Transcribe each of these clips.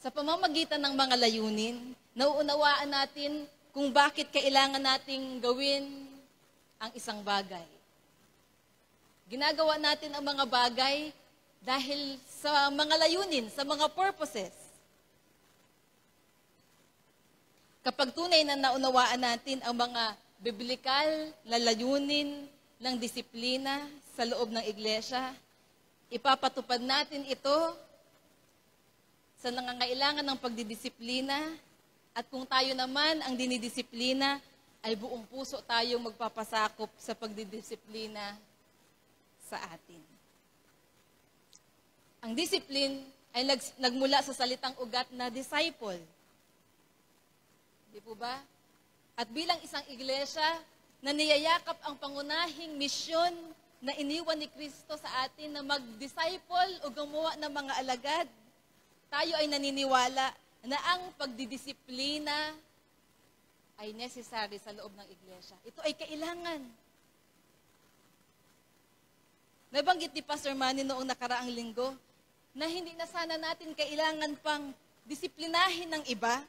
Sa pamamagitan ng mga layunin, nauunawaan natin kung bakit kailangan nating gawin ang isang bagay. Ginagawa natin ang mga bagay dahil sa mga layunin, sa mga purposes. Kapag tunay na naunawaan natin ang mga biblikal na layunin ng disiplina sa loob ng iglesia, ipapatupad natin ito sa nangangailangan ng pagdidisiplina, at kung tayo naman ang dinidisiplina, ay buong puso tayong magpapasakop sa pagdidisiplina sa atin. Ang discipline ay nagmula sa salitang ugat na disciple. Di po ba? At bilang isang iglesia na niyayakap ang pangunahing misyon na iniwan ni Kristo sa atin na mag-disciple o gumawa ng mga alagad, tayo ay naniniwala na ang pagdidisiplina ay necessary sa loob ng iglesia. Ito ay kailangan. Nabanggit ni Pastor Manny noong nakaraang linggo na hindi na sana natin kailangan pang disiplinahin ng iba.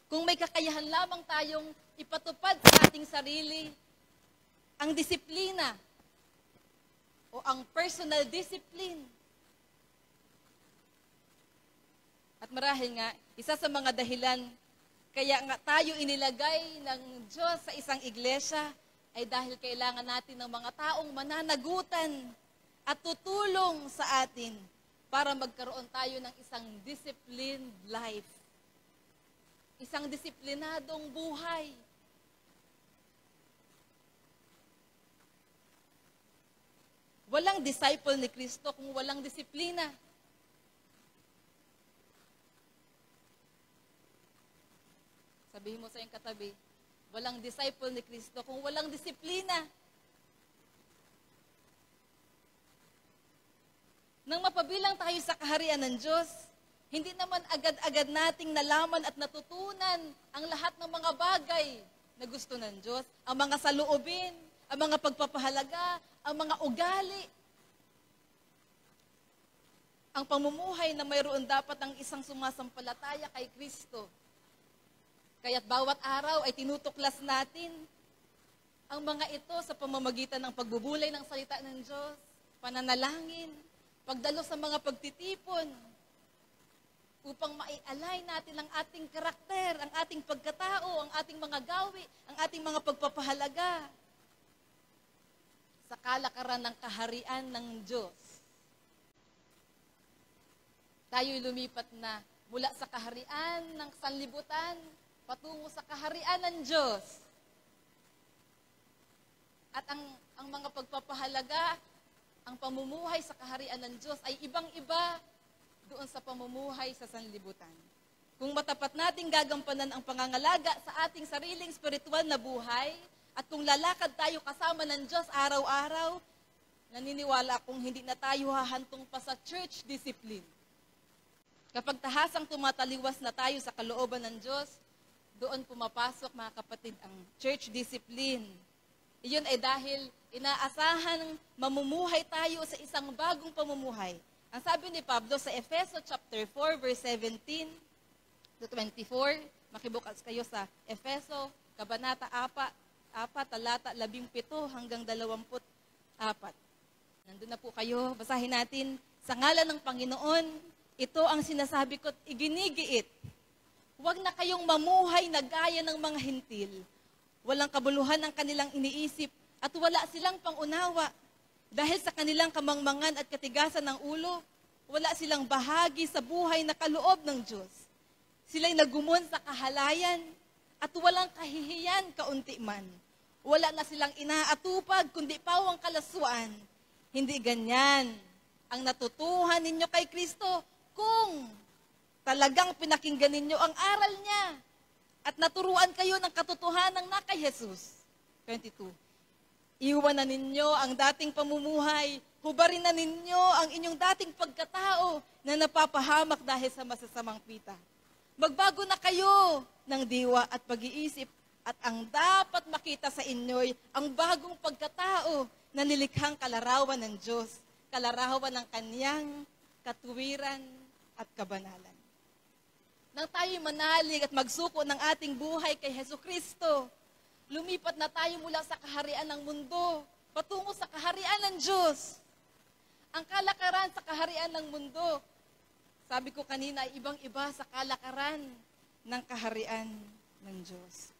Kung may kakayahan lamang tayong ipatupad sa ating sarili ang disiplina o ang personal discipline. At marahil nga, isa sa mga dahilan kaya nga tayo inilagay ng Diyos sa isang iglesia ay dahil kailangan natin ng mga taong mananagutan at tutulong sa atin para magkaroon tayo ng isang disciplined life. Isang disiplinadong buhay. Walang disciple ni Kristo kung walang disiplina. Sabihin mo sa iyong katabi, walang disciple ni Kristo kung walang disiplina. Nang mapabilang tayo sa kaharian ng Diyos, hindi naman agad-agad nating nalaman at natutunan ang lahat ng mga bagay na gusto ng Diyos, ang mga saloobin, ang mga pagpapahalaga, ang mga ugali. Ang pamumuhay na mayroon dapat ang isang sumasampalataya kay Kristo. Kaya't bawat araw ay tinutuklas natin ang mga ito sa pamamagitan ng pagbubulay ng salita ng Diyos, pananalangin, pagdalo sa mga pagtitipon, upang mai-align natin ang ating karakter, ang ating pagkatao, ang ating mga gawi, ang ating mga pagpapahalaga sa kalakaran ng kaharian ng Diyos. Tayo'y lumipat na mula sa kaharian ng sanlibutan patungo sa kaharian ng Diyos. At ang mga pagpapahalaga, ang pamumuhay sa kaharian ng Diyos ay ibang-iba doon sa pamumuhay sa sanlibutan. Kung matapat nating gagampanan ang pangangalaga sa ating sariling spiritual na buhay, at kung lalakad tayo kasama ng Diyos araw-araw, naniniwala akong hindi na tayo hahantong pa sa church discipline. Kapag tahasang tumataliwas na tayo sa kalooban ng Diyos, doon pumapasok, mga kapatid, ang church discipline. Iyon ay dahil inaasahan mamumuhay tayo sa isang bagong pamumuhay. Ang sabi ni Pablo sa Efeso chapter 4, verse 17 to 24, makibukas kayo sa Efeso, Kabanata 4, talata 17 hanggang 24. Nandun na po kayo, basahin natin. Sa ngalan ng Panginoon, ito ang sinasabi ko't iginigiit. Huwag na kayong mamuhay na gaya ng mga hintil. Walang kabuluhan ang kanilang iniisip at wala silang pangunawa. Dahil sa kanilang kamangmangan at katigasan ng ulo, wala silang bahagi sa buhay na kaloob ng Diyos. Sila'y nagumon sa kahalayan at walang kahihiyan kaunti man. Wala na silang inaatupag kundi pawang kalaswaan. Hindi ganyan ang natutuhan ninyo kay Kristo kung talagang pinakinggan ninyo ang aral niya at naturuan kayo ng katotohanan na kay Jesus. 22. Iwan na ninyo ang dating pamumuhay, hubarin na ninyo ang inyong dating pagkatao na napapahamak dahil sa masasamang pita. Magbago na kayo ng diwa at pag-iisip at ang dapat makita sa inyo'y ang bagong pagkatao na nilikhang kalarawan ng Diyos, kalarawan ng Kanyang katuwiran at kabanalan. Nang tayo manalig at magsuko ng ating buhay kay Jesucristo, lumipat na tayo mula sa kaharian ng mundo, patungo sa kaharian ng Diyos. Ang kalakaran sa kaharian ng mundo, sabi ko kanina, ay ibang-iba sa kalakaran ng kaharian ng Diyos.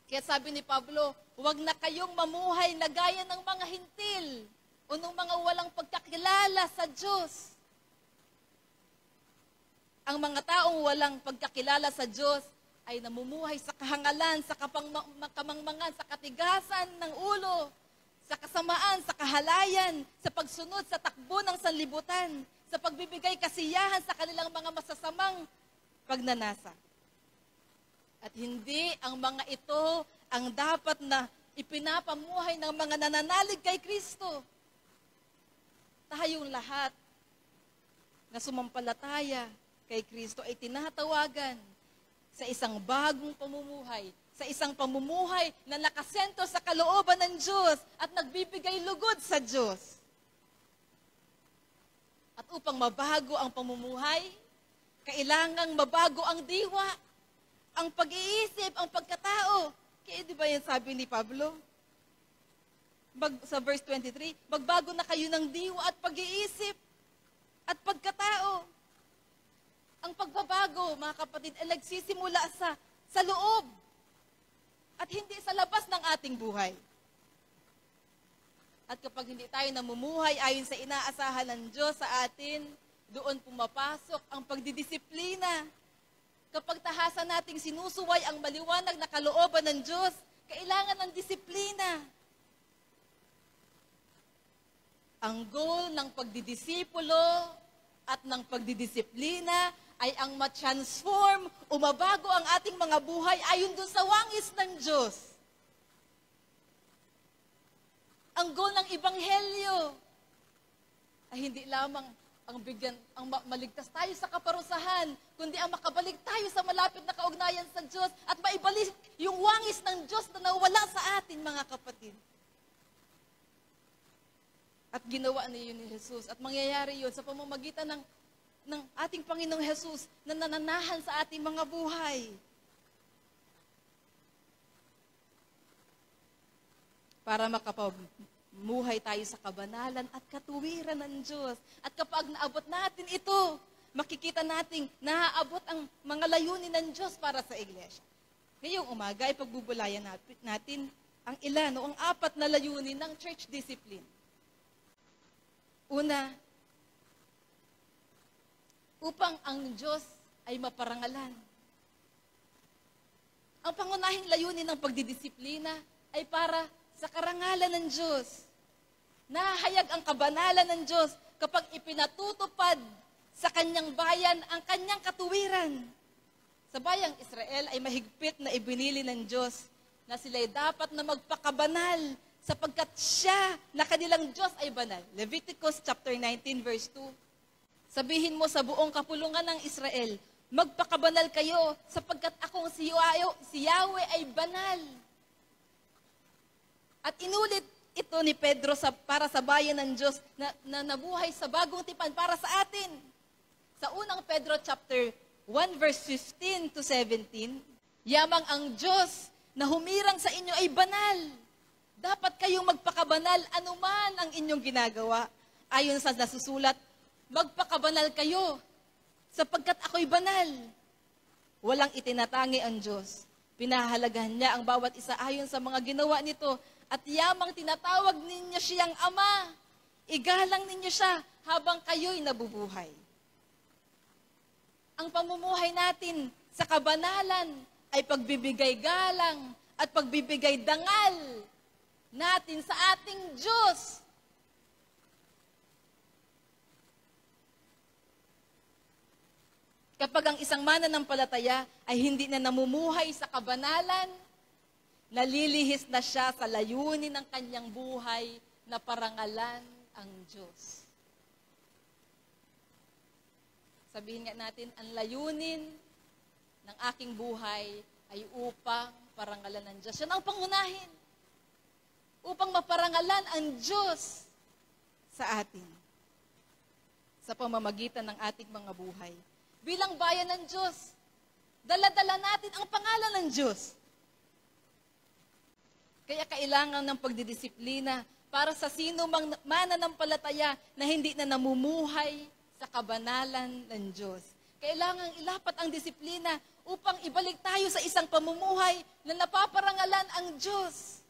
Kaya sabi ni Pablo, huwag na kayong mamuhay na gaya ng mga hintil o ng mga walang pagkakilala sa Diyos. Ang mga taong walang pagkakilala sa Diyos ay namumuhay sa kahangalan, sa kamangmangan, sa katigasan ng ulo, sa kasamaan, sa kahalayan, sa pagsunod sa takbo ng sanlibutan, sa pagbibigay kasiyahan sa kanilang mga masasamang pagnanasa. At hindi ang mga ito ang dapat na ipinapamuhay ng mga nananalig kay Kristo. Tayong lahat na sumampalataya kay Kristo ay tinatawagan sa isang bagong pamumuhay, sa isang pamumuhay na nakasentro sa kalooban ng Diyos at nagbibigay lugod sa Diyos. At upang mabago ang pamumuhay, kailangang mabago ang diwa, ang pag-iisip, ang pagkatao. Kaya di ba yan sabi ni Pablo? Sa verse 23, magbago na kayo ng diwa at pag-iisip at pagkatao. Ang pagbabago, mga kapatid, ay nagsisimula sa loob at hindi sa labas ng ating buhay. At kapag hindi tayo namumuhay ayon sa inaasahan ng Diyos sa atin, doon pumapasok ang pagdidisiplina. Kapag tahasan nating sinusuway ang maliwanag na kalooban ng Diyos, kailangan ng disiplina. Ang goal ng pagdidisipulo at ng pagdidisiplina ay ang ma-transform o mabago ang ating mga buhay ayon doon sa wangis ng Diyos. Ang goal ng Ebanghelyo ay hindi lamang ang maligtas tayo sa kaparusahan, kundi ang makabalik tayo sa malapit na kaugnayan sa Diyos at maibalik yung wangis ng Diyos na nawala sa atin, mga kapatid. At ginawa niyo ni Jesus. At mangyayari yun sa pamamagitan ng ating Panginoong Jesus na nananahan sa ating mga buhay. Para makapamuhay tayo sa kabanalan at katuwiran ng Diyos. At kapag naabot natin ito, makikita nating naaabot ang mga layunin ng Diyos para sa iglesia. Ngayong umaga ay pagbubulayan natin ang ilan o ang 4 na layunin ng church discipline. Una, upang ang Diyos ay maparangalan. Ang pangunahing layunin ng pagdidisiplina ay para sa karangalan ng Diyos. Nahayag ang kabanalan ng Diyos kapag ipinatutupad sa kanyang bayan ang kanyang katuwiran. Sa bayang Israel ay mahigpit na ibinili ng Diyos na sila'y dapat na magpakabanal sapagkat siya na kanilang Diyos ay banal. Leviticus chapter 19 verse 2. Sabihin mo sa buong kapulungan ng Israel, magpakabanal kayo sapagkat akong si Yahweh ay banal. At inulit ito ni Pedro para sa bayan ng Diyos na nabuhay sa bagong tipan para sa atin. Sa unang Pedro chapter 1 verse 15 to 17, yamang ang Diyos na humirang sa inyo ay banal. Dapat kayong magpakabanal anuman ang inyong ginagawa. Ayon sa nasusulat, magpakabanal kayo sapagkat ako'y banal. Walang itinatangi ang Diyos. Pinahahalagahan niya ang bawat isa ayon sa mga ginawa nito at yamang tinatawag ninyo siyang Ama. Igalang ninyo siya habang kayo'y nabubuhay. Ang pamumuhay natin sa kabanalan ay pagbibigay galang at pagbibigay dangal natin sa ating Diyos. Kapag ang isang mananampalataya ay hindi na namumuhay sa kabanalan, nalilihis na siya sa layunin ng kanyang buhay na parangalan ang Diyos. Sabihin nga natin, ang layunin ng aking buhay ay upang parangalan ng Diyos. Yan ang pangunahin. Upang maparangalan ang Diyos sa atin. sa pamamagitan ng ating mga buhay. Bilang bayan ng Diyos, dala-dala natin ang pangalan ng Diyos. Kaya kailangan ng pagdidisiplina para sa sino mang mananampalataya na hindi na namumuhay sa kabanalan ng Diyos. Kailangan ilapat ang disiplina upang ibalik tayo sa isang pamumuhay na napaparangalan ang Diyos.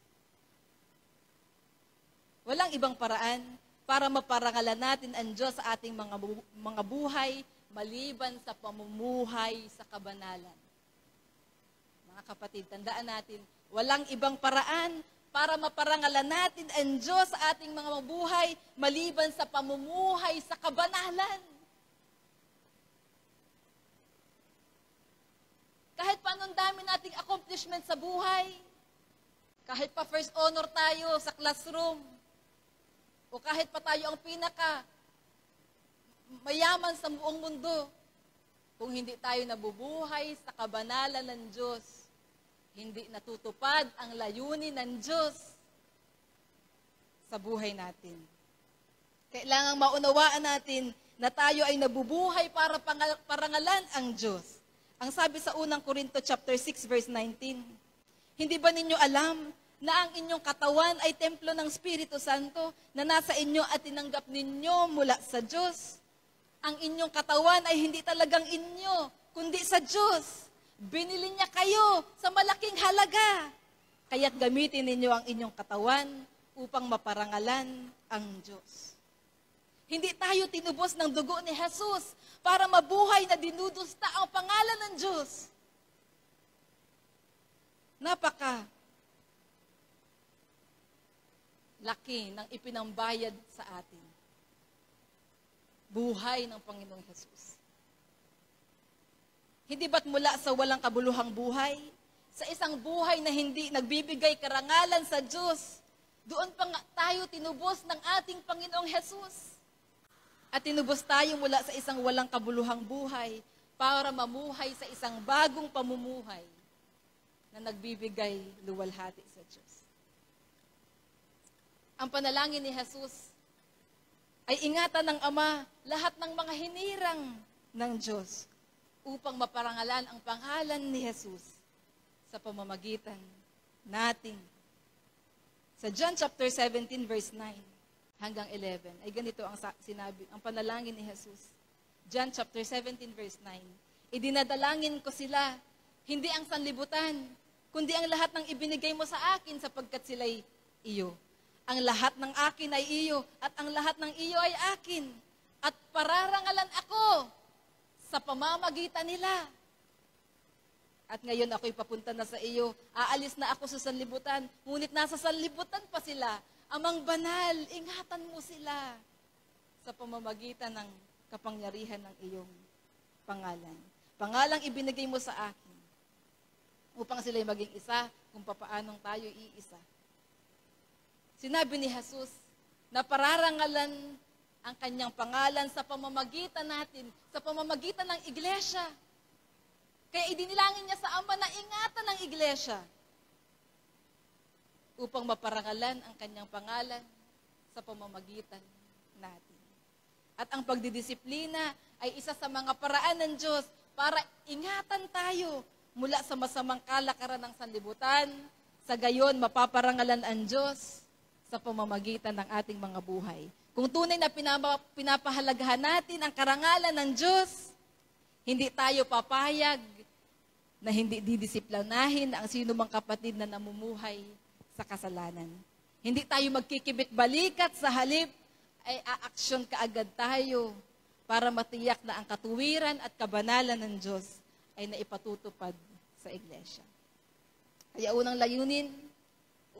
Walang ibang paraan para maparangalan natin ang Diyos sa ating mga buhay maliban sa pamumuhay sa kabanalan. Mga kapatid, tandaan natin, walang ibang paraan para maparangalan natin ang Diyos sa ating mga buhay maliban sa pamumuhay sa kabanalan. Kahit pa anong dami nating accomplishment sa buhay, kahit pa first honor tayo sa classroom, o kahit pa tayo ang pinaka mayaman sa buong mundo, kung hindi tayo nabubuhay sa kabanalan ng Diyos, hindi natutupad ang layunin ng Diyos sa buhay natin. Kailangang maunawaan natin na tayo ay nabubuhay para parangalan ang Diyos. Ang sabi sa unang Korinto chapter 6 verse 19, hindi ba ninyo alam na ang inyong katawan ay templo ng Espiritu Santo na nasa inyo at tinanggap ninyo mula sa Diyos? Ang inyong katawan ay hindi talagang inyo, kundi sa Diyos. Binili niya kayo sa malaking halaga. Kaya't gamitin ninyo ang inyong katawan upang maparangalan ang Diyos. Hindi tayo tinubos ng dugo ni Jesus para mabuhay na dinudusta ang pangalan ng Diyos. Napaka laki ng ipinambayad sa atin. Buhay ng Panginoong Jesus. Hindi ba't mula sa walang kabuluhang buhay, sa isang buhay na hindi nagbibigay karangalan sa Diyos, doon pa nga tayo tinubos ng ating Panginoong Jesus. At tinubos tayo mula sa isang walang kabuluhang buhay para mamuhay sa isang bagong pamumuhay na nagbibigay luwalhati sa Diyos. Ang panalangin ni Jesus ay ingatan ng Ama lahat ng mga hinirang ng Diyos upang maparangalan ang pangalan ni Jesus sa pamamagitan natin. Sa John chapter 17 verse 9 hanggang 11 ay ganito ang sinabi, ang panalangin ni Jesus. John chapter 17 verse 9. Idinadalangin ko sila, hindi ang sanlibutan, kundi ang lahat ng ibinigay mo sa akin sapagkat sila'y iyo. Ang lahat ng akin ay iyo at ang lahat ng iyo ay akin. At pararangalan ako sa pamamagitan nila. At ngayon ako'y papunta na sa iyo. Aalis na ako sa sanlibutan, ngunit nasa sanlibutan pa sila. Amang banal, ingatan mo sila sa pamamagitan ng kapangyarihan ng iyong pangalan. Pangalang ibinigay mo sa akin upang sila'y maging isa kung papaanong tayo iisa. Sinabi ni Jesus na pararangalan ang kanyang pangalan sa pamamagitan natin, sa pamamagitan ng iglesia. Kaya idinilangin niya sa Ama na ingatan ng iglesia upang maparangalan ang kanyang pangalan sa pamamagitan natin. At ang pagdidisiplina ay isa sa mga paraan ng Diyos para ingatan tayo mula sa masamang kalakaran ng sanlibutan, sa gayon mapaparangalan ang Diyos sa pamamagitan ng ating mga buhay. Kung tunay na pinapahalagahan natin ang karangalan ng Diyos, hindi tayo papayag na hindi didisiplinahin ang sino mang kapatid na namumuhay sa kasalanan. Hindi tayo magkikibit-balikat, sa halip ay aaksyon kaagad tayo para matiyak na ang katuwiran at kabanalan ng Diyos ay naipatutupad sa iglesia. Kaya unang layunin,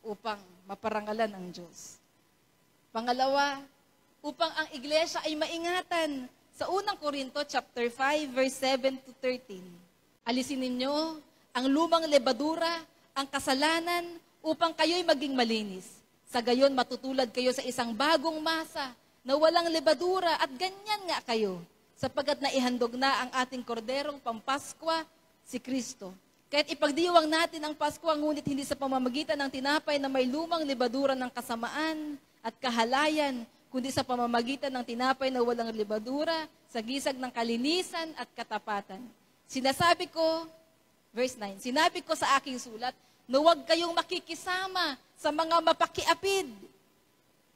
upang maparangalan ang Diyos. Pangalawa, upang ang iglesia ay maingatan. Sa unang Korinto chapter 5 verse 7 to 13. Alisin ninyo ang lumang lebadura, ang kasalanan, upang kayo'y maging malinis. Sa gayon matutulad kayo sa isang bagong masa na walang lebadura at ganyan nga kayo, sapagkat naihandog na ang ating korderong pampaskwa, si Kristo. Kaya't ipagdiwang natin ang Pasko, ngunit hindi sa pamamagitan ng tinapay na may lumang lebadura ng kasamaan at kahalayan, kundi sa pamamagitan ng tinapay na walang libadura, sa gisag ng kalinisan at katapatan. Sinasabi ko, verse 9, sinabi ko sa aking sulat, na huwag kayong makikisama sa mga mapakiapid.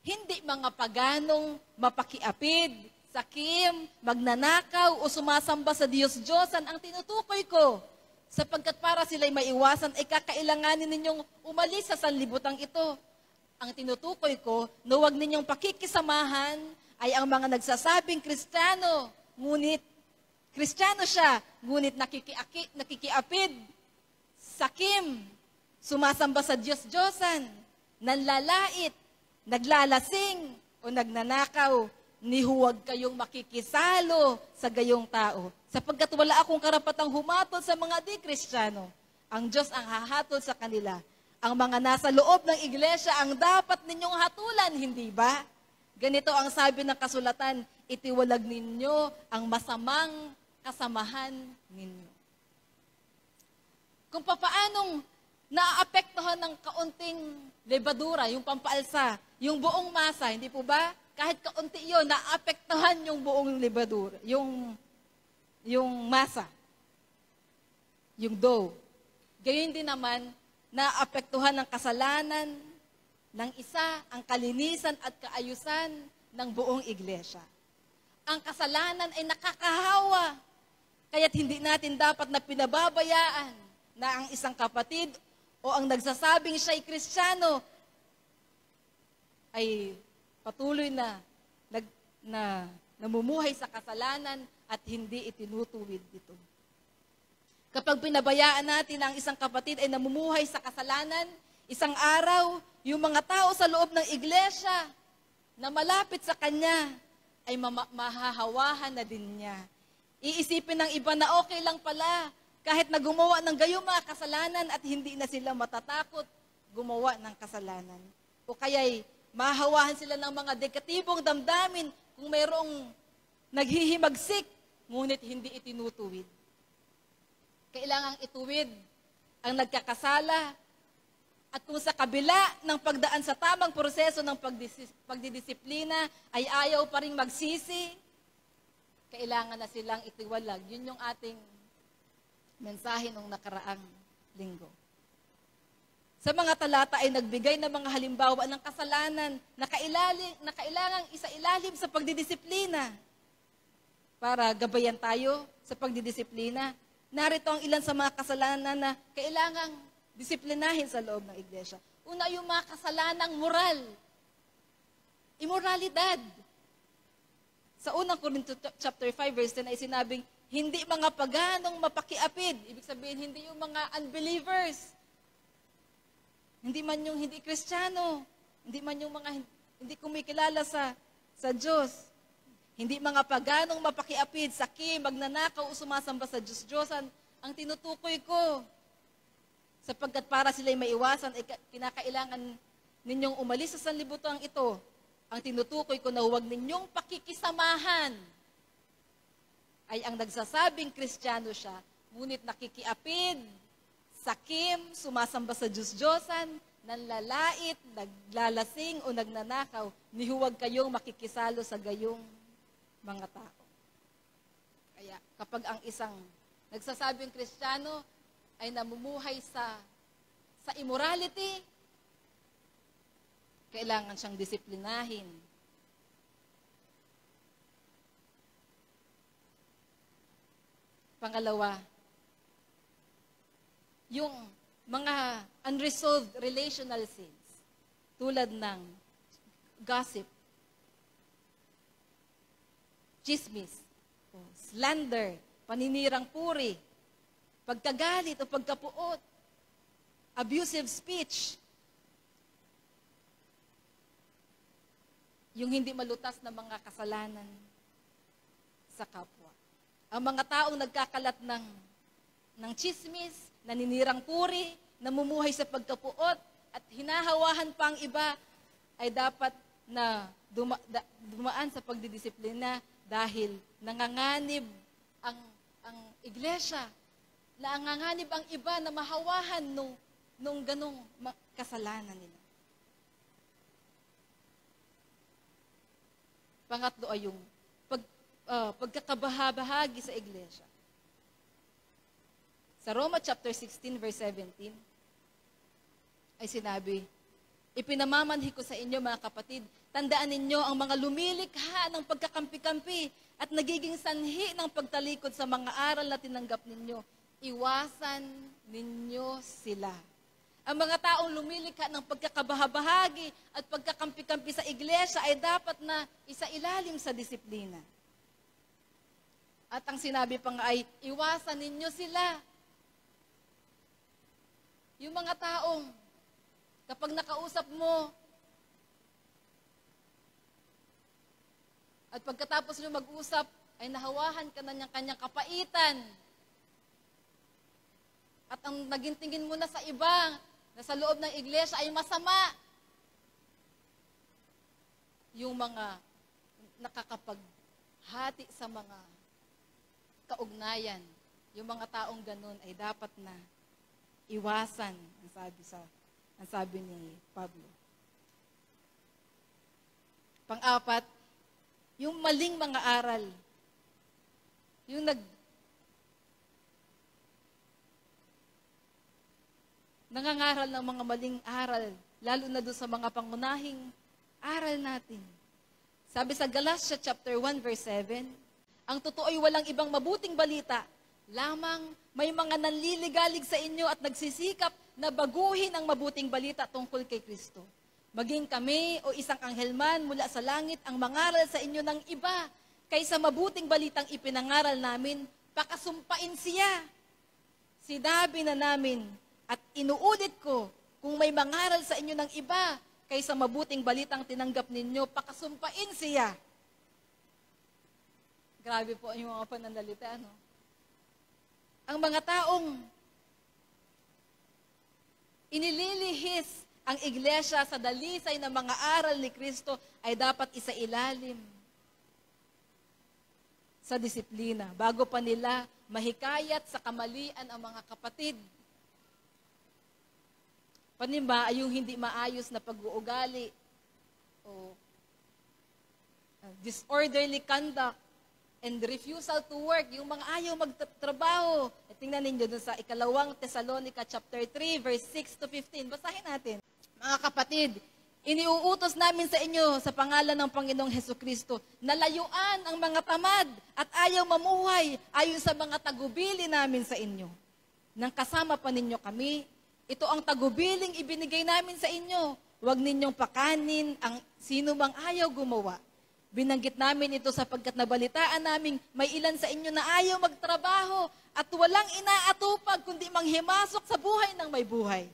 Hindi mga paganong mapakiapid, sakim, magnanakaw, o sumasamba sa Diyos-Diyosan ang tinutukoy ko. Sapagkat para sila'y maiwasan, ay kakailanganin ninyong umalis sa sanlibutang ito. Ang tinutukoy ko, na huwag ninyong pakikisamahan ay ang mga nagsasabing Kristiyano, ngunit Kristiyano siya, ngunit nakikiapid, sakim, sumasamba sa Diyos-Diyosan, nanlalait, naglalasing, o nagnanakaw, ni huwag kayong makikisalo sa gayong tao. Sapagkat wala akong karapatang humatol sa mga di-Kristiyano. Ang Diyos ang hahatol sa kanila. Ang mga nasa loob ng iglesia ang dapat ninyong hatulan, hindi ba? Ganito ang sabi ng kasulatan, itiwalag ninyo ang masamang kasamahan ninyo. Kung papaanong naaapektuhan ng kaunting lebadura, yung pampaalsa, yung buong masa, hindi po ba? Kahit kaunti yun, naaapektuhan yung buong lebadura, yung masa, yung dough. Gayon din naman, naapektuhan ng kasalanan ng isa, ang kalinisan at kaayusan ng buong iglesia. Ang kasalanan ay nakakahawa, kaya't hindi natin dapat na pinababayaan na ang isang kapatid o ang nagsasabing siya'y Kristiyano ay patuloy na namumuhay sa kasalanan at hindi itinutuwid ito. Kapag pinabayaan natin ang isang kapatid ay namumuhay sa kasalanan, isang araw, yung mga tao sa loob ng iglesia na malapit sa kanya ay mahahawahan na din niya. Iisipin ng iba na okay lang pala, kahit na gumawa ng gayong mga kasalanan at hindi na sila matatakot gumawa ng kasalanan. O kaya'y mahahawahan sila ng mga negatibong damdamin kung mayroong naghihimagsik, ngunit hindi itinutuwid. Kailangang ituwid ang nagkakasala at kung sa kabila ng pagdaan sa tamang proseso ng pagdidisiplina ay ayaw pa rin magsisi, kailangan na silang itiwalag. Yun yung ating mensahe nung nakaraang linggo. Sa mga talata ay nagbigay ng mga halimbawa ng kasalanan na kailangang isailalim sa pagdidisiplina. Para gabayan tayo sa pagdidisiplina, narito ang ilan sa mga kasalanan na kailangang disiplinahin sa loob ng iglesia. Una, yung mga kasalanang moral. Immoralidad. Sa unang Corinto chapter 5 verse 10 ay sinabing, hindi mga paganong mapakiapid. Ibig sabihin, hindi yung mga unbelievers. Hindi man yung hindi Kristiyano. Hindi man yung mga hindi kumikilala sa Diyos. Hindi mga paganong mapakiapid, sakim, magnanakaw o sumasamba sa Diyos-Diyosan ang tinutukoy ko. Sapagkat para sila'y maiwasan, ay kinakailangan ninyong umalis sa sanlibutan ito. Ang tinutukoy ko na huwag ninyong pakikisamahan ay ang nagsasabing Kristiyano siya, ngunit nakikiapid, sakim, sumasamba sa Diyos-Diyosan, nanlalait, naglalasing o nagnanakaw, ni huwag kayong makikisalo sa gayong mga tao. Kaya kapag ang isang nagsasabing Kristiyano ay namumuhay sa immorality, kailangan siyang disiplinahin. Pangalawa, yung mga unresolved relational sins, tulad ng gossip, chismis, slander, paninirang puri, pagkagalit o pagkapuot, abusive speech, yung hindi malutas na mga kasalanan sa kapwa. Ang mga taong nagkakalat ng chismis, naninirang puri, namumuhay sa pagkapuot, at hinahawahan pa ang iba, ay dapat na dumaan sa pagdidisiplina dahil nanganganib ang iglesia, nanganganib ang iba na mahawahan nung ganong kasalanan nila. Pangatlo ay yung pagkakabahabahagi sa iglesia. Sa Roma chapter 16 verse 17 ay sinabi, ipinamamanhi ko sa inyo mga kapatid, tandaan ninyo ang mga lumilikha ng pagkakampi-kampi at nagiging sanhi ng pagtalikod sa mga aral na tinanggap ninyo. Iwasan ninyo sila. Ang mga taong lumilikha ng pagkakabahabahagi at pagkakampi-kampi sa iglesia ay dapat na isailalim sa disiplina. At ang sinabi pa nga ay, iwasan ninyo sila. Yung mga taong, kapag nakausap mo, at pagkatapos nyo mag-usap, ay nahawahan ka na niyang kanyang kapaitan. At ang naging tingin mo na sa iba, na sa loob ng iglesia ay masama. Yung mga nakakapaghati sa mga kaugnayan, yung mga taong ganun ay dapat na iwasan, ang sabi ni Pablo. Pang-apat, yung maling mga aral. Yung nangangaral ng mga maling aral, lalo na doon sa mga pangunahing aral natin. Sabi sa Galatia chapter 1 verse 7, ang totoo ay walang ibang mabuting balita, lamang may mga nanliligalig sa inyo at nagsisikap na baguhin ang mabuting balita tungkol kay Kristo. Maging kami o isang anghel man mula sa langit ang mangaral sa inyo ng iba, kaysa mabuting balitang ipinangaral namin, pakasumpain siya. Sinabi na namin at inuulit ko, kung may mangaral sa inyo ng iba, kaysa mabuting balitang tinanggap ninyo, pakasumpain siya. Grabe po yung mga pananalita, no? Ang mga taong inililihis ang iglesia sa dalisay ng mga aral ni Kristo ay dapat isailalim sa disiplina bago pa nila mahikayat sa kamalian ang mga kapatid. Panimba ay yung hindi maayos na pag-uugali o disorderly conduct and refusal to work, yung mga ayaw magtrabaho. Tingnan ninyo dun sa ikalawang Thessalonica chapter 3 verse 6 to 15. Basahin natin. Mga kapatid, iniuutos namin sa inyo sa pangalan ng Panginoong Hesukristo na layuan ang mga tamad at ayaw mamuhay ayon sa mga tagubili namin sa inyo. Nang kasama pa ninyo kami, ito ang tagubiling ibinigay namin sa inyo. Huwag ninyong pakanin ang sino mang ayaw gumawa. Binanggit namin ito sapagkat nabalitaan namin may ilan sa inyo na ayaw magtrabaho at walang inaatupag kundi manghimasok sa buhay ng may buhay.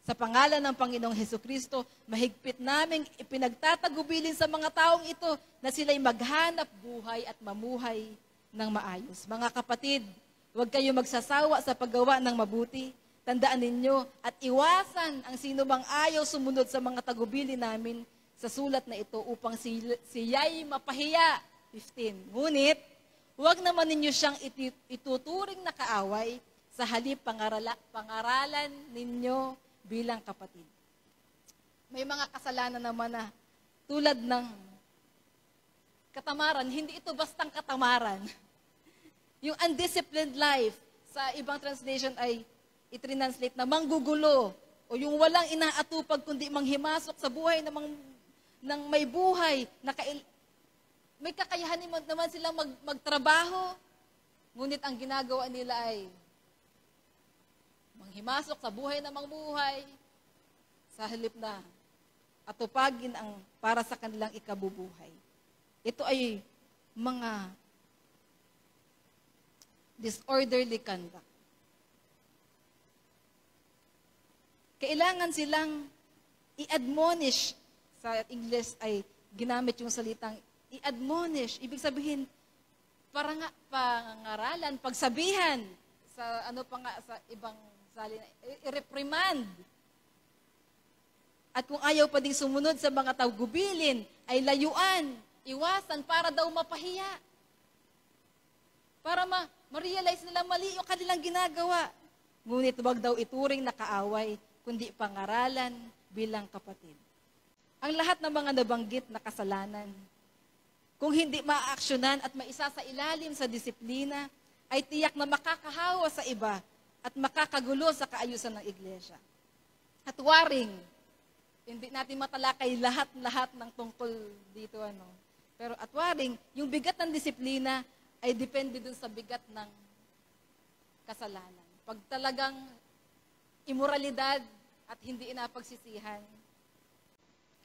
Sa pangalan ng Panginoong Hesukristo, mahigpit naming ipinagtatagubilin sa mga taong ito na sila'y maghanap buhay at mamuhay ng maayos. Mga kapatid, huwag kayo magsasawa sa paggawa ng mabuti. Tandaan ninyo at iwasan ang sino mang ayaw sumunod sa mga tagubilin namin sa sulat na ito upang siya'y mapahiya. 15. Ngunit, huwag naman ninyo siyang ituturing na kaaway, sa halip pangaralan ninyo bilang kapatid. May mga kasalanan naman na tulad ng katamaran, hindi ito bastang katamaran. Yung undisciplined life, sa ibang translation ay itranslate na manggugulo, o yung walang inaatupag kundi manghimasok sa buhay ng may buhay, may kakayahan naman silang magtrabaho, ngunit ang ginagawa nila ay manghimasok sa buhay ng mangbuhay, sa halip na atupagin ang para sa kanilang ikabubuhay. Ito ay mga disorderly conduct. Kailangan silang i-admonish. Sa English ay ginamit yung salitang i-admonish. Ibig sabihin, pangaralan, pagsabihan. Sa sa ibang salina, i-reprimand. At kung ayaw pa ding sumunod sa mga tagubilin, ay layuan, iwasan para daw mapahiya. Para ma-realize nila mali yung kanilang ginagawa. Ngunit wag daw ituring na kaaway, kundi pangaralan bilang kapatid. Ang lahat ng mga nabanggit na kasalanan kung hindi maaaksyonan at maisa sa ilalim sa disiplina, ay tiyak na makakahawa sa iba at makakagulo sa kaayusan ng iglesia. At waring, hindi natin matalakay lahat-lahat ng tungkol dito. Pero at waring, yung bigat ng disiplina ay depende dun sa bigat ng kasalanan. Pag talagang imoralidad at hindi inapagsisihan,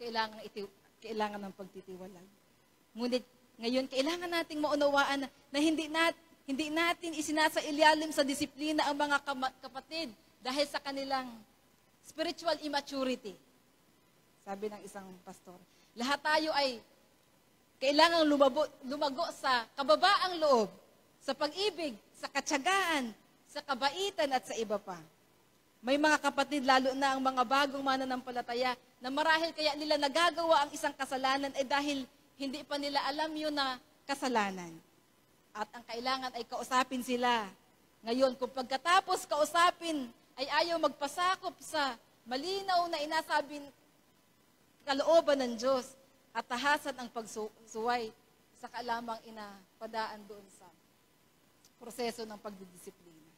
kailangan ng pagtitiwalag. Ngunit ngayon, kailangan nating maunawaan na hindi natin isinasailalim sa disiplina ang mga kapatid dahil sa kanilang spiritual immaturity. Sabi ng isang pastor, lahat tayo ay kailangang lumago sa kababaang loob, sa pag-ibig, sa katyagaan, sa kabaitan at sa iba pa. May mga kapatid, lalo na ang mga bagong mananampalataya, na marahil kaya nila nagagawa ang isang kasalanan ay dahil hindi pa nila alam yun na kasalanan. At ang kailangan ay kausapin sila. Ngayon, kung pagkatapos kausapin ay ayaw magpasakop sa malinaw na inasabing kalooban ng Diyos at tahasan ang pagsuway, saka lamang inapadaan doon sa proseso ng pagdidisiplina.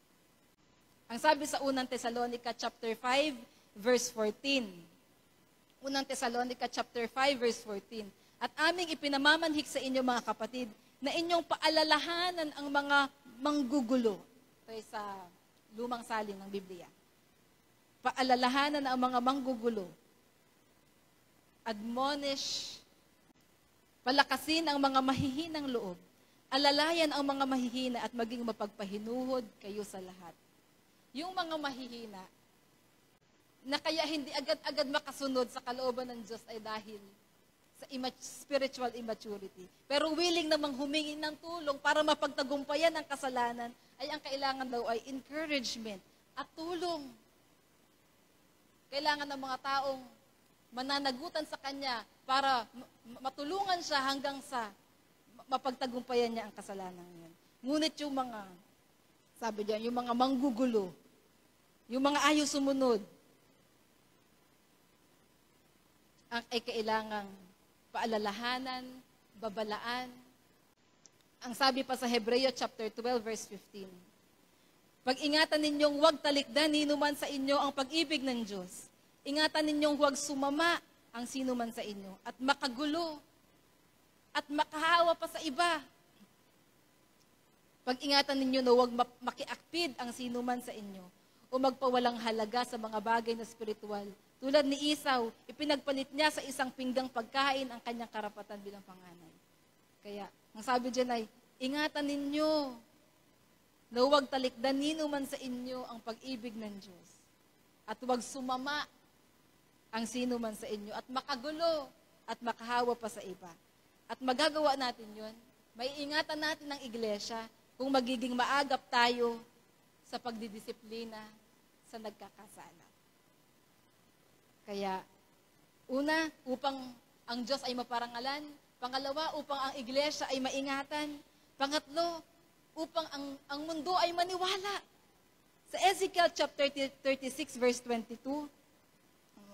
Ang sabi sa unang Tesalonica chapter 5, verse 14. Unang Tesalonica chapter 5, verse 14. At aming ipinamamanhik sa inyo mga kapatid, na inyong paalalahanan ang mga manggugulo. Ito ay sa lumang salin ng Biblia. Paalalahanan ang mga manggugulo. Admonish, palakasin ang mga mahihinang loob. Alalayan ang mga mahihina at maging mapagpahinuhod kayo sa lahat. Yung mga mahihina, na kaya hindi agad-agad makasunod sa kalooban ng Diyos ay dahil sa spiritual immaturity. Pero willing namang humingi ng tulong para mapagtagumpayan ang kasalanan, ay ang kailangan daw ay encouragement at tulong. Kailangan ng mga taong mananagutan sa kanya para matulungan siya hanggang sa mapagtagumpayan niya ang kasalanan niya. Ngunit yung mga, sabi diyan, yung mga manggugulo, yung mga ayaw sumunod, ay kailangang paalalahanan, babalaan. Ang sabi pa sa Hebreo chapter 12 verse 15. Pag-ingatan ninyong huwag talikdan ninuman sa inyo ang pag-ibig ng Diyos. Ingatan ninyong huwag sumama ang sino man sa inyo at makagulo at makahawa pa sa iba. Pag-ingatan ninyo na huwag makiakpid ang sino man sa inyo o magpawalang halaga sa mga bagay na spiritual. Tulad ni Esau, ipinagpalit niya sa isang pinggang pagkain ang kanyang karapatan bilang panganay. Kaya, ang sabi dyan ay, ingatan ninyo na huwag talikdan ninuman sa inyo ang pag-ibig ng Diyos. At huwag sumama ang sino man sa inyo at makagulo at makahawa pa sa iba. At magagawa natin yun, may ingatan natin ng iglesia kung magiging maagap tayo sa pagdidisiplina sa nagkakasala. Kaya, una, upang ang Diyos ay maparangalan. Pangalawa, upang ang iglesia ay maingatan. Pangatlo, upang ang mundo ay maniwala. Sa Ezekiel chapter 36, verse 22,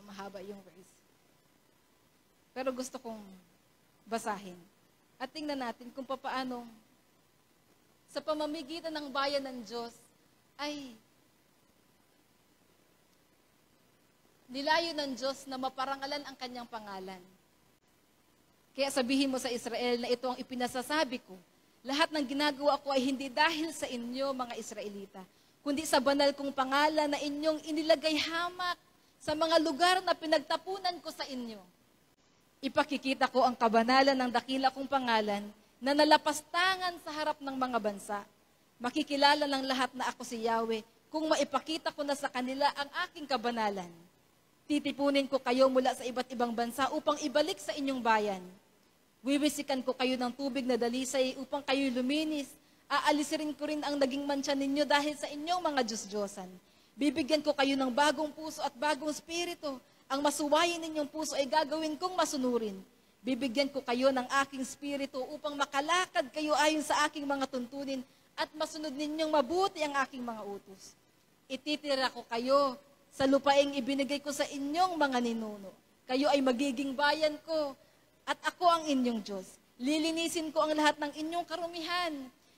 mahaba yung verse. Pero gusto kong basahin. At tingnan natin kung paano sa pamamagitan ng bayan ng Diyos ay nilayo ng Diyos na maparangalan ang kanyang pangalan. Kaya sabihin mo sa Israel na ito ang ipinasasabi ko. Lahat ng ginagawa ko ay hindi dahil sa inyo, mga Israelita, kundi sa banal kong pangalan na inyong inilagay hamak sa mga lugar na pinagtapunan ko sa inyo. Ipakikita ko ang kabanalan ng dakila kong pangalan na nalapastangan sa harap ng mga bansa. Makikilala ng lahat na ako si Yahweh kung maipakita ko na sa kanila ang aking kabanalan. Titipunin ko kayo mula sa iba't ibang bansa upang ibalik sa inyong bayan. Wiwisikan ko kayo ng tubig na dalisay upang kayo luminis. Aalisirin ko rin ang naging mantsa ninyo dahil sa inyong mga Diyos-Diyosan. Bibigyan ko kayo ng bagong puso at bagong spirito. Ang masuwayin ninyong puso ay gagawin kong masunurin. Bibigyan ko kayo ng aking spirito upang makalakad kayo ayon sa aking mga tuntunin at masunod ninyong mabuti ang aking mga utos. Ititira ko kayo sa lupaing ibinigay ko sa inyong mga ninuno. Kayo ay magiging bayan ko at ako ang inyong Diyos. Lilinisin ko ang lahat ng inyong karumihan.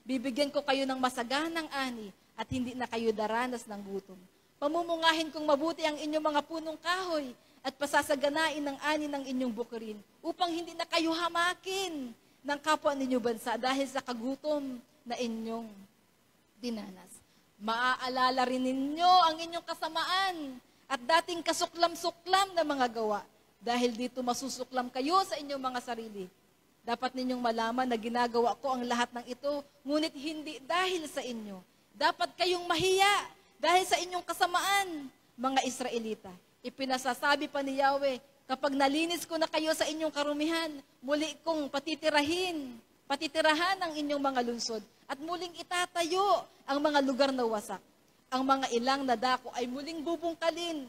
Bibigyan ko kayo ng masaganang ani at hindi na kayo daranas ng gutom. Pamumungahin kong mabuti ang inyong mga punong kahoy at pasasaganain ng ani ng inyong bukirin upang hindi na kayo hamakin ng kapwa ninyo bansa dahil sa kagutom na inyong dinanas. Maaalala rin ninyo ang inyong kasamaan at dating kasuklam-suklam na mga gawa. Dahil dito masusuklam kayo sa inyong mga sarili. Dapat ninyong malaman na ginagawa ko ang lahat ng ito, ngunit hindi dahil sa inyo. Dapat kayong mahiya dahil sa inyong kasamaan, mga Israelita. Ipinasasabi pa ni Yahweh, kapag nalinis ko na kayo sa inyong karumihan, muli kong patitirahan ang inyong mga lungsod, at muling itatayo ang mga lugar na wasak. Ang mga ilang na dako ay muling bubungkalin.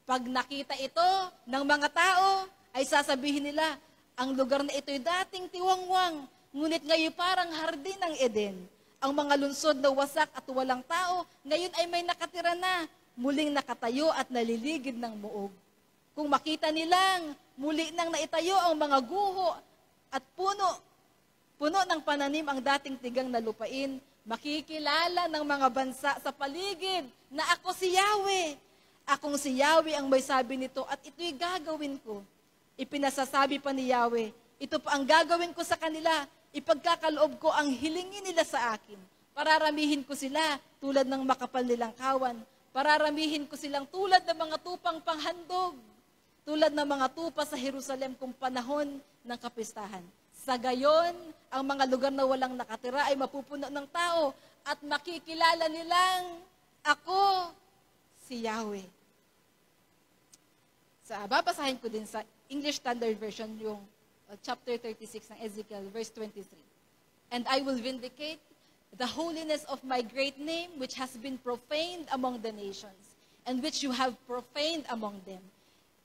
Pag nakita ito ng mga tao, ay sasabihin nila, ang lugar na ito'y dating tiwangwang, ngunit ngayon parang hardin ng Eden. Ang mga lungsod na wasak at walang tao, ngayon ay may nakatira na, muling nakatayo at naliligid ng muog. Kung makita nilang muli nang naitayo ang mga guho at puno ng pananim ang dating tigang na lupain, makikilala ng mga bansa sa paligid na ako si Yahweh. Akong si Yahweh ang may sabi nito at ito'y gagawin ko. Ipinasasabi pa ni Yahweh, ito pa ang gagawin ko sa kanila, ipagkakaloob ko ang hilingin nila sa akin. Pararamihin ko sila tulad ng makapal nilang kawan. Pararamihin ko silang tulad ng mga tupang panghandog. Tulad ng mga tupa sa Jerusalem kung panahon ng kapistahan. Sa gayon, ang mga lugar na walang nakatira ay mapupuno ng tao at makikilala nilang ako si Yahweh. Babasahin ko din sa English Standard Version yung chapter 36 ng Ezekiel, verse 23. And I will vindicate the holiness of my great name, which has been profaned among the nations, and which you have profaned among them.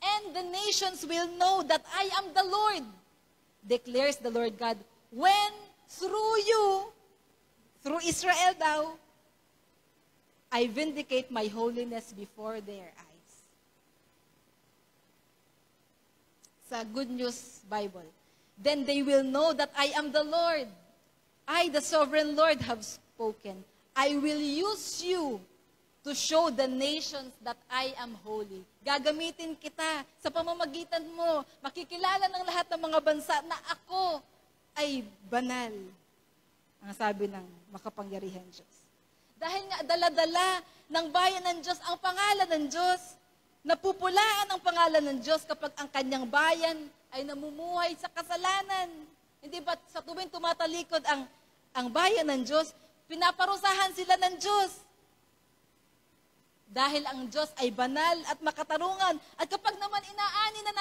And the nations will know that I am the Lord, declares the Lord God, when through you, through Israel thou, I vindicate my holiness before their eyes. Sa Good News Bible. Then they will know that I am the Lord. I, the sovereign Lord, have spoken. I will use you to show the nations that I am holy. Gagamitin kita sa pamamagitan mo. Makikilala ng lahat ng mga bansa na ako ay banal. Ang sabi ng makapangyarihan Diyos. Dahil nga dala-dala ng bayan ng Diyos ang pangalan ng Diyos, napupulaan ang pangalan ng Diyos kapag ang kanyang bayan ay namumuhay sa kasalanan. Hindi ba sa tuwing tumatalikod ang bayan ng Diyos, pinaparusahan sila ng Diyos. Dahil ang Diyos ay banal at makatarungan. At kapag naman inaani na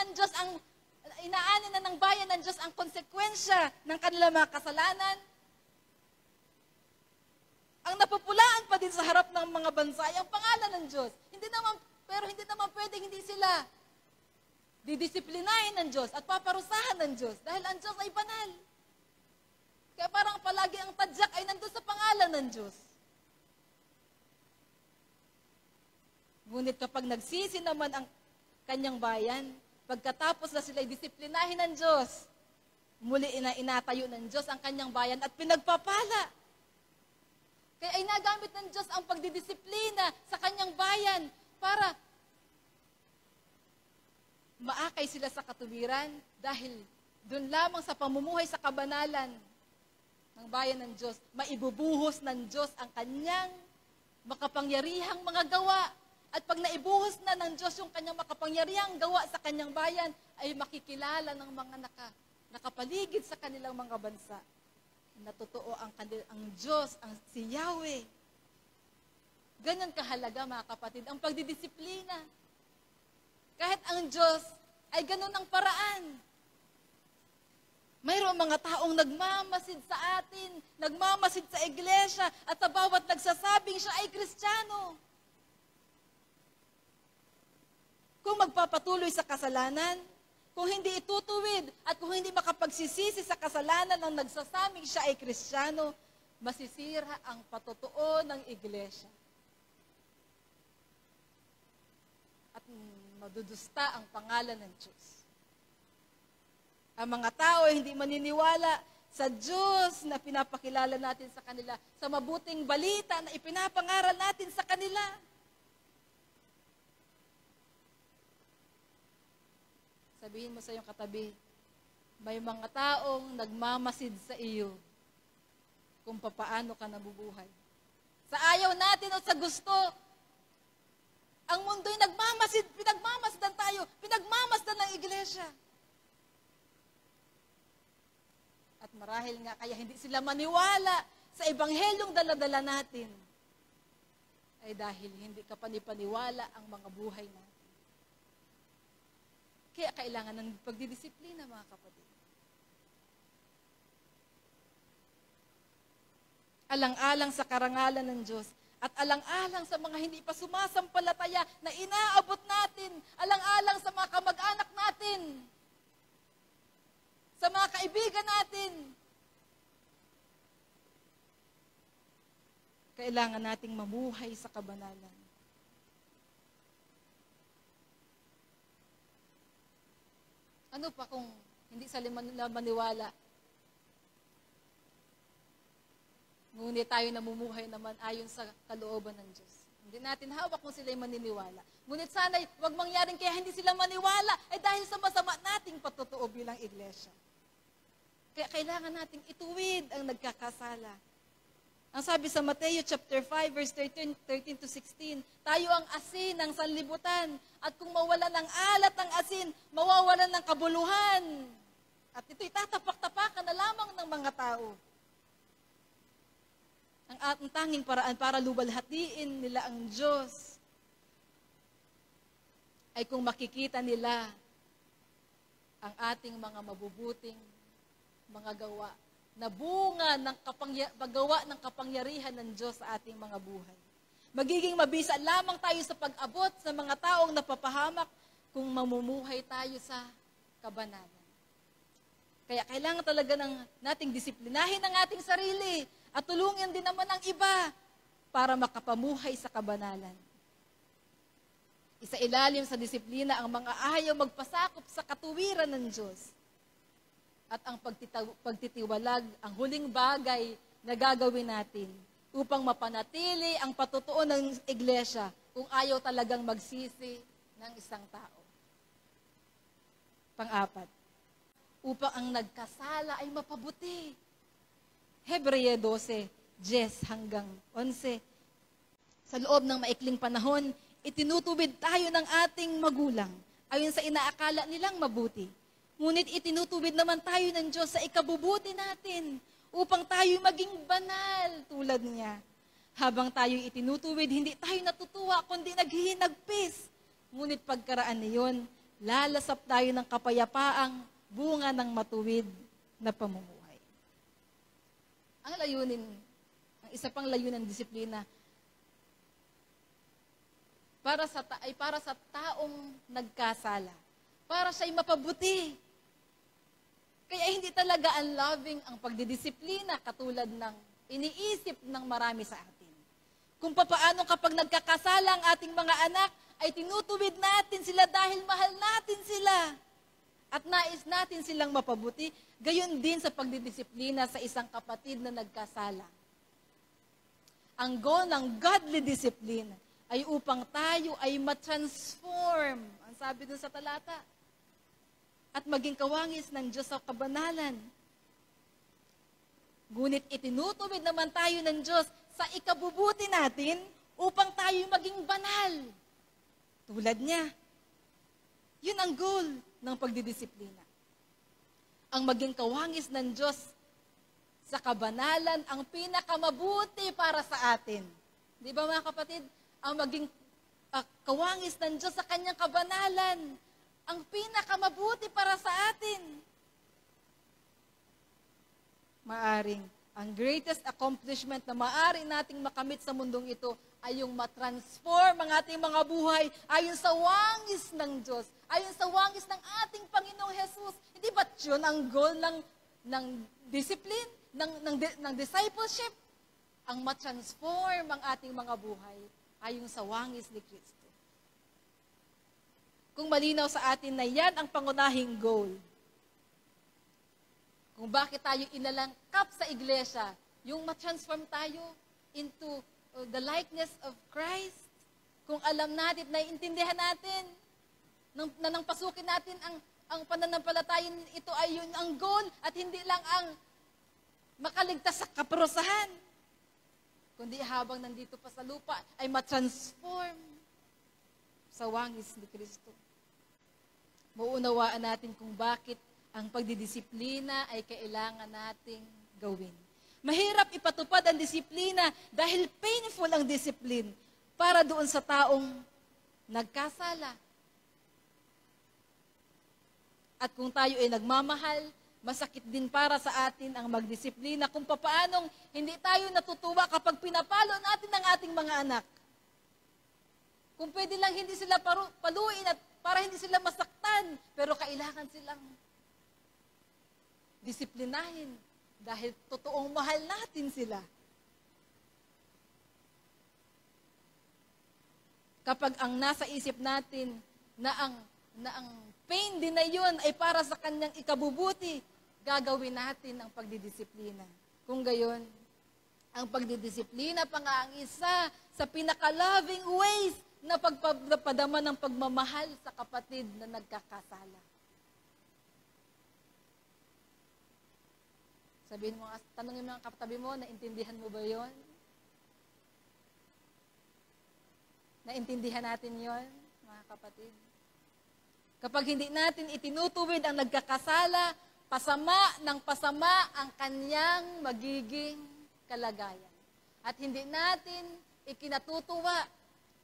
ng bayan ng Diyos ang konsekwensya ng kanilang mga kasalanan, ang napupulaan pa din sa harap ng mga bansa ay ang pangalan ng Diyos. Pero hindi naman pwedeng hindi sila didisiplinahin ng Diyos at paparusahan ng Diyos dahil ang Diyos ay banal. Kaya parang palagi ang tadyak ay nandun sa pangalan ng Diyos. Ngunit kapag nagsisi naman ang kanyang bayan, pagkatapos na sila disiplinahin ng Diyos, muli inatayo ng Diyos ang kanyang bayan at pinagpapala. Kaya ay nagamit ng Diyos ang pagdidisiplina sa kanyang bayan para maakay sila sa katuwiran dahil doon lamang sa pamumuhay sa kabanalan ng bayan ng Diyos, maibubuhos ng Diyos ang kanyang makapangyarihang mga gawa. At pag naibuhos na ng Diyos yung kanyang makapangyarihang gawa sa kanyang bayan, ay makikilala ng mga nakapaligid sa kanilang mga bansa na totoo ang Diyos, ang si Yahweh. Ganyan kahalaga mga kapatid, ang pagdidisiplina. Kahit ang Diyos ay ganun ang paraan. Mayroong mga taong nagmamasid sa atin, nagmamasid sa iglesia, at sa bawat nagsasabing siya ay Kristiyano. Kung magpapatuloy sa kasalanan, kung hindi itutuwid, at kung hindi makapagsisisi sa kasalanan ng nagsasabing siya ay Kristiyano, masisira ang patotoo ng iglesia. At madudusta ang pangalan ng Diyos. Ang mga tao ay hindi maniniwala sa Diyos na pinapakilala natin sa kanila, sa mabuting balita na ipinapangaral natin sa kanila. Sabihin mo sa iyong katabi, may mga taong nagmamasid sa iyo kung papaano ka nabubuhay. Sa ayaw natin o sa gusto, ang mundo'y pinagmamasdan tayo, pinagmamasdan ng iglesia. At marahil nga kaya hindi sila maniwala sa ebanghelyong dala-dala natin, ay dahil hindi ka panipaniwala ang mga buhay natin. Kaya kailangan ng pagdidisiplina, mga kapatid. Alang-alang sa karangalan ng Diyos at alang-alang sa mga hindi pa sumasampalataya na inaabot natin, alang-alang sa mga kamag-anak natin, sa mga kaibigan natin. Kailangan nating mamuhay sa kabanalan. Ano pa kung hindi sila maniwala? Ngunit tayo namumuhay naman ayon sa kalooban ng Diyos. Hindi natin hawak kung sila'y maniniwala. Ngunit sana'y huwag mangyaring kaya hindi sila maniwala ay dahil sa masama nating patutuo bilang iglesia. Kaya kailangan nating ituwid ang nagkakasala. Ang sabi sa Mateo chapter 5 verse 13 to 16, tayo ang asin ng sanlibutan at kung mawalan ng alat ang asin, mawawalan ng kabuluhan. At ito'y tatapak-tapakan na lamang ng mga tao. Ang tanging paraan para luwalhatiin nila ang Diyos ay kung makikita nila ang ating mga mabubuting mga gawa na bunga ng paggawa ng kapangyarihan ng Diyos sa ating mga buhay. Magiging mabisa lamang tayo sa pag-abot sa mga taong napapahamak kung mamumuhay tayo sa kabanalan. Kaya kailangan talaga nating disiplinahin ang ating sarili at tulungin din naman ang iba para makapamuhay sa kabanalan. Isa ilalim sa disiplina ang mga ayaw magpasakop sa katuwiran ng Diyos. At ang pagtitiwalag, ang huling bagay na gagawin natin upang mapanatili ang patutuo ng iglesia kung ayaw talagang magsisi ng isang tao. Pang-apat, upang ang nagkasala ay mapabuti. Hebreo 12, 10 hanggang 11. Sa loob ng maikling panahon, itinutubid tayo ng ating magulang ayon sa inaakala nilang mabuti. Ngunit itinutuwid naman tayo ng Diyos sa ikabubuti natin upang tayo maging banal tulad niya. Habang tayo itinutuwid, hindi tayo natutuwa kundi naghihinagpis. Ngunit pagkaraan niyon, lalasap tayo ng kapayapaang bunga ng matuwid na pamumuhay. Ang layunin, ang isa pang layunin ng disiplina, para sa taong nagkasala, para siya'y mapabuti. Kaya hindi talaga unloving ang pagdidisiplina katulad ng iniisip ng marami sa atin. Kung papaano kapag nagkakasala ang ating mga anak, ay tinutuwid natin sila dahil mahal natin sila. At nais natin silang mapabuti, gayon din sa pagdidisiplina sa isang kapatid na nagkasala. Ang goal ng godly discipline ay upang tayo ay matransform. Ang sabi dun sa talata, at maging kawangis ng Diyos sa kabanalan. Ngunit itinutuwid naman tayo ng Diyos sa ikabubuti natin upang tayo maging banal. Tulad niya. Yun ang goal ng pagdidisiplina. Ang maging kawangis ng Diyos sa kabanalan ang pinakamabuti para sa atin. Di ba mga kapatid? Ang maging kawangis ng Diyos sa kanyang kabanalan ang pinakamabuti para sa atin. Maaring, ang greatest accomplishment na maaari nating makamit sa mundong ito ay yung matransform ang ating mga buhay ayon sa wangis ng Diyos, ayon sa wangis ng ating Panginoong Jesus. Hindi ba yun ang goal ng discipline, ng discipleship? Ang matransform ang ating mga buhay ayon sa wangis ni Kristo. Kung malinaw sa atin na yan ang pangunahing goal, Kung bakit tayo inalangkap sa iglesia, yung ma-transform tayo into the likeness of Christ. Kung alam natin, naiintindihan natin, nang pasukin natin ang pananampalatayan, ito ay yun ang goal at hindi lang ang makaligtas sa kaparusahan. Kundi habang nandito pa sa lupa, ay ma-transform sa wangis ni Kristo. Mauunawaan natin kung bakit ang pagdidisiplina ay kailangan nating gawin. Mahirap ipatupad ang disiplina dahil painful ang discipline para doon sa taong nagkasala. At kung tayo ay nagmamahal, masakit din para sa atin ang magdisiplina kung papaanong hindi tayo natutuwa kapag pinapalo natin ang ating mga anak. Kung pwede lang hindi sila paluin at para hindi sila masaktan, pero kailangan silang disiplinahin dahil totoong mahal natin sila. Kapag ang nasa isip natin na ang pain din na yun ay para sa kanyang ikabubuti, gagawin natin ang pagdidisiplina. Kung gayon, ang pagdidisiplina pa nga ang isa sa pinaka-loving ways na pagpadama ng pagmamahal sa kapatid na nagkakasala. Sabihin mo, tanongin mo ang katabi mo, naintindihan mo ba yon? Naintindihan natin yon, mga kapatid? Kapag hindi natin itinutuwid ang nagkakasala, pasama ng pasama ang kanyang magiging kalagayan. At hindi natin ikinatutuwa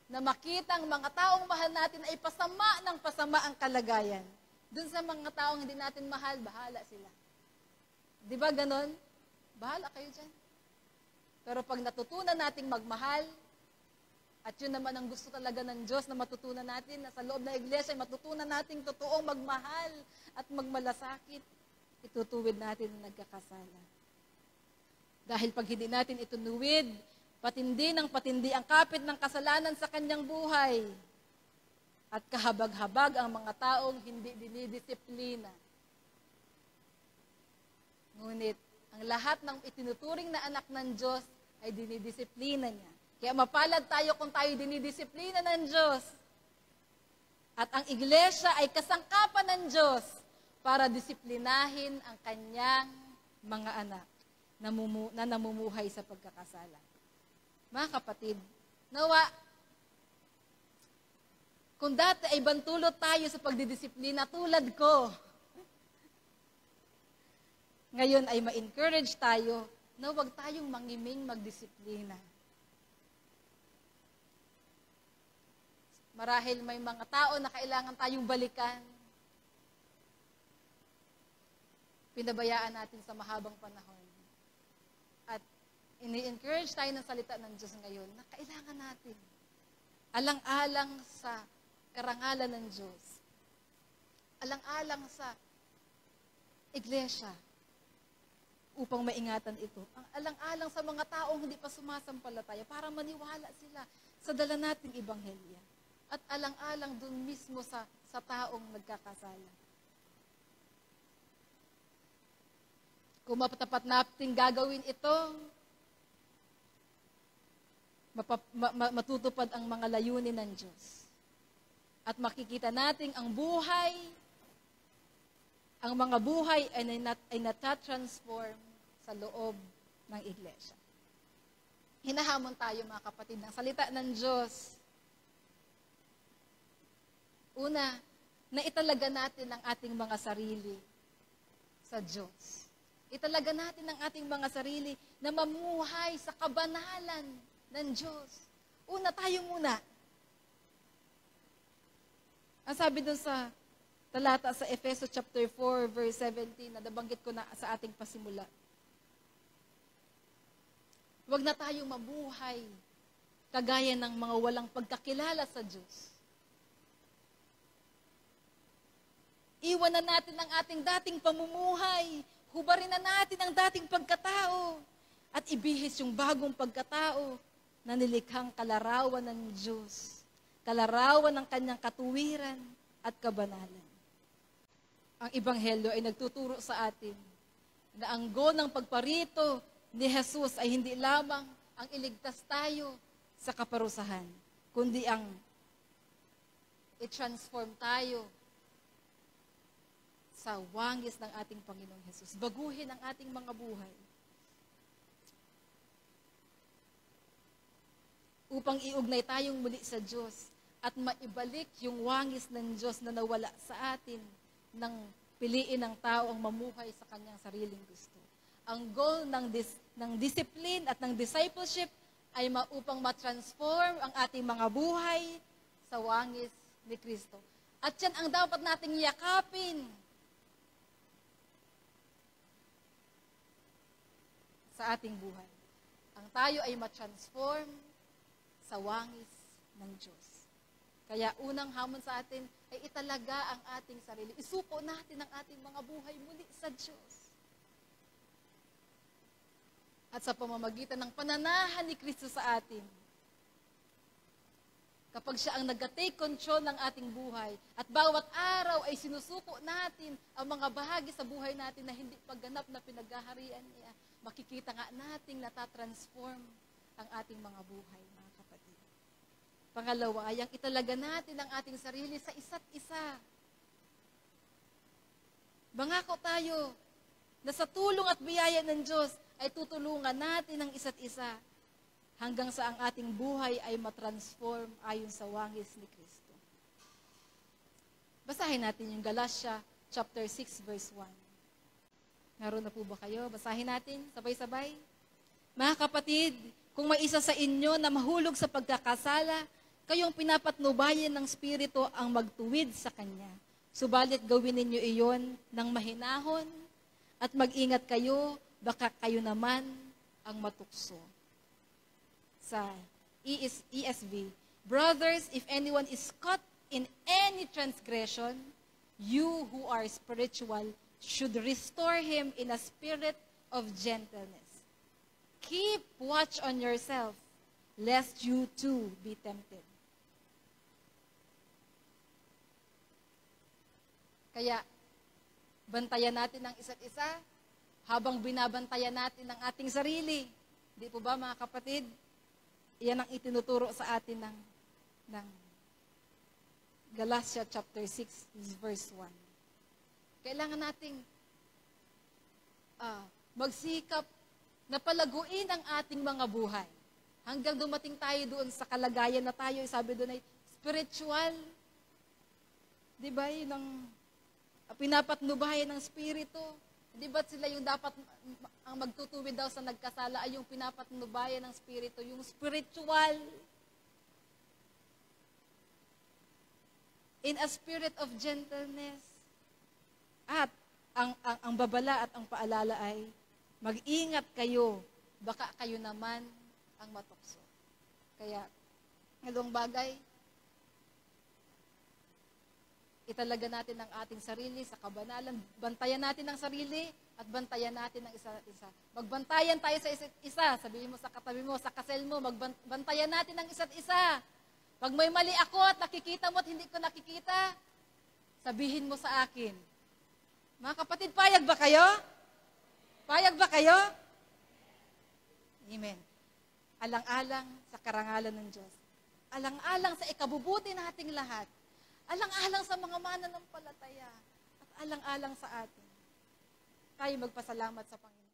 na makita ang mga taong mahal natin ay pasama ng pasama ang kalagayan. Doon sa mga taong hindi natin mahal, bahala sila. Di ba ganon? Bahala kayo dyan. Pero pag natutunan nating magmahal, at yun naman ang gusto talaga ng Diyos na matutunan natin, na sa loob ng iglesia, matutunan nating totoong magmahal at magmalasakit, itutuwid natin ang nagkakasala. Dahil pag hindi natin itunuwid, patindi ng patindi ang kapit ng kasalanan sa kanyang buhay. At kahabag-habag ang mga taong hindi dinidisiplina. Ngunit, ang lahat ng itinuturing na anak ng Diyos ay dinidisiplina niya. Kaya mapalad tayo kung tayo dinidisiplina ng Diyos. At ang iglesia ay kasangkapan ng Diyos para disiplinahin ang kanyang mga anak na namumuhay sa pagkakasala. Mga kapatid, nawa, kung dati ay bantulot tayo sa pagdidisiplina tulad ko, ngayon ay ma-encourage tayo na huwag tayong mangiming magdisiplina. Marahil may mga tao na kailangan tayong balikan. Pinabayaan natin sa mahabang panahon. At ini-encourage tayo ng salita ng Diyos ngayon na kailangan natin alang-alang sa karangalan ng Diyos. Alang-alang sa iglesia upang maingatan ito. Ang alang-alang sa mga taong hindi pa sumasampalataya para maniwala sila sa dala nating ebanghelya. At alang-alang dun mismo sa taong nagkakasala. Kung mapatapat natin gagawin ito, matutupad ang mga layunin ng Diyos. At makikita natin ang mga buhay ay natatransform sa loob ng iglesia. Hinahamon tayo mga kapatid ng salita ng Diyos. Una, na italaga natin ang ating mga sarili sa Diyos. Italaga natin ang ating mga sarili na mamuhay sa kabanalan ng Diyos. Una, tayo muna. Ang sabi dun sa talata sa Efeso chapter 4, verse 17, na nabanggit ko na sa ating pasimula. Huwag na tayong mabuhay kagaya ng mga walang pagkakilala sa Diyos. Iwan na natin ang ating dating pamumuhay. Hubarin na natin ang dating pagkatao. At ibihis yung bagong pagkatao na nilikhang kalarawan ng Diyos. Kalarawan ng kanyang katuwiran at kabanalan. Ang Ebanghelyo ay nagtuturo sa atin na ang goal ng pagparito ni Jesus ay hindi lamang ang iligtas tayo sa kaparusahan, kundi ang i-transform tayo sa wangis ng ating Panginoong Jesus. Baguhin ang ating mga buhay. Upang iugnay tayong muli sa Diyos at maibalik yung wangis ng Diyos na nawala sa atin nang piliin ng tao ang mamuhay sa kanyang sariling gusto. Ang goal ng discipline at ng discipleship ay upang matransform ang ating mga buhay sa wangis ni Kristo. At yan ang dapat nating yakapin sa ating buhay. Ang tayo ay matransform sa wangis ng Diyos. Kaya unang hamon sa atin ay italaga ang ating sarili. Isuko natin ang ating mga buhay muli sa Diyos. At sa pamamagitan ng pananahan ni Kristo sa atin, kapag siya ang nag-take control ng ating buhay, at bawat araw ay sinusuko natin ang mga bahagi sa buhay natin na hindi pagganap na pinaghaharian niya, makikita nga nating natatransform ang ating mga buhay, mga kapatid. Pangalawa ay ang italaga natin ang ating sarili sa isa't isa. Mangako tayo na sa tulong at biyaya ng Diyos ay tutulungan natin ang isa't isa hanggang sa ang ating buhay ay matransform ayon sa wangis ni Kristo. Basahin natin yung Galatia chapter 6 verse 1. Naroon na po ba kayo? Basahin natin sabay-sabay. Mga kapatid, kung may isa sa inyo na mahulog sa pagkakasala, kayong pinapatnubayan ng Espiritu ang magtuwid sa Kanya. Subalit gawin ninyo iyon ng mahinahon at mag-ingat kayo, baka kayo naman ang matukso. Sa ESV, brothers, if anyone is caught in any transgression, you who are spiritual should restore him in a spirit of gentleness. Keep watch on yourself, lest you too be tempted. Kaya, bantayan natin ang isa't isa habang binabantayan natin ang ating sarili. Di po ba, mga kapatid? Iyan ang itinuturo sa atin ng Galatia chapter 6, verse 1. Kailangan nating magsikap na palaguin ang ating mga buhay. Hanggang dumating tayo doon sa kalagayan na tayo, sabi doon ay spiritual. Di ba yun ang pinapatnubayan ng Espiritu? Di ba sila yung dapat, ang magtutuwid daw sa nagkasala ay yung pinapatnubayan ng Espiritu, yung spiritual. In a spirit of gentleness. At ang babala at ang paalala ay, mag-ingat kayo, baka kayo naman ang matukso. Kaya, ngalong bagay, italaga natin ang ating sarili sa kabanalan, bantayan natin ang sarili, at bantayan natin ang isa't isa. Magbantayan tayo sa isa't isa. Sabihin mo sa katabi mo, sa kasel mo, magbantayan natin ang isa't isa. Pag may mali ako at nakikita mo at hindi ko nakikita, sabihin mo sa akin. Mga kapatid, payag ba kayo? Payag ba kayo? Amen. Alang-alang sa karangalan ng Diyos. Alang-alang sa ikabubuti nating lahat. Alang-alang sa mga mananampalataya. At alang-alang sa atin. Tayo magpasalamat sa Panginoon.